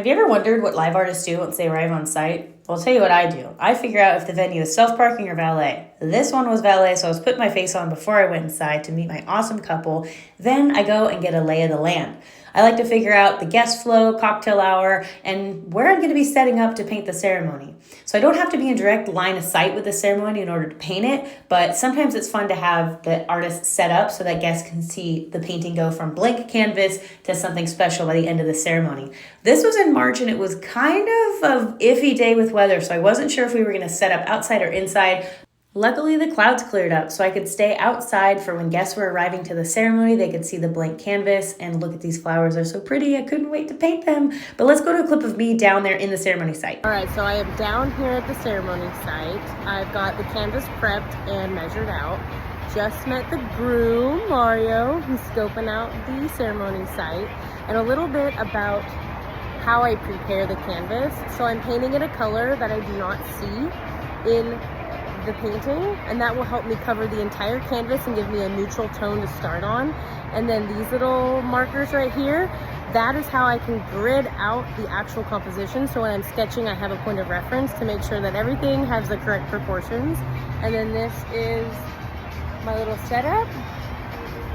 Have you ever wondered what live artists do once they arrive on site? Well, I'll tell you what I do. I figure out if the venue is self-parking or valet. This one was valet, so I was putting my face on before I went inside to meet my awesome couple. Then I go and get a lay of the land. I like to figure out the guest flow, cocktail hour, and where I'm going to be setting up to paint the ceremony. So I don't have to be in direct line of sight with the ceremony in order to paint it, but sometimes it's fun to have the artist set up so that guests can see the painting go from blank canvas to something special by the end of the ceremony. This was in March and it was kind of an iffy day with weather, so I wasn't sure if we were going to set up outside or inside. Luckily, the clouds cleared up, so I could stay outside for when guests were arriving to the ceremony. They could see the blank canvas and look at these flowers. They're so pretty. I couldn't wait to paint them. But let's go to a clip of me down there in the ceremony site. All right, so I am down here at the ceremony site. I've got the canvas prepped and measured out. Just met the groom, Mario, who's scoping out the ceremony site, and a little bit about how I prepare the canvas. So I'm painting it a color that I do not see in the painting, and that will help me cover the entire canvas and give me a neutral tone to start on. And then these little markers right here, that is how I can grid out the actual composition. So when I'm sketching, I have a point of reference to make sure that everything has the correct proportions. And then this is my little setup.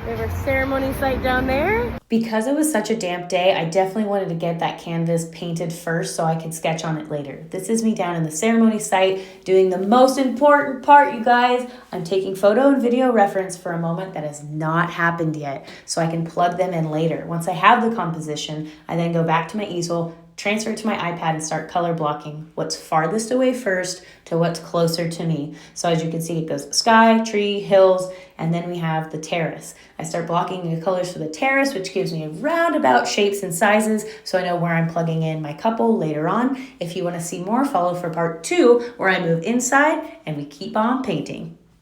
We have our ceremony site down there. Because it was such a damp day, I definitely wanted to get that canvas painted first so I could sketch on it later. This is me down in the ceremony site doing the most important part, you guys. I'm taking photo and video reference for a moment that has not happened yet so I can plug them in later. Once I have the composition, I then go back to my easel, transfer it to my iPad and start color blocking what's farthest away first to what's closer to me. So as you can see, it goes sky, tree, hills, and then we have the terrace. I start blocking the colors for the terrace, which gives me roundabout shapes and sizes so I know where I'm plugging in my couple later on. If you want to see more, follow for part 2 where I move inside and we keep on painting.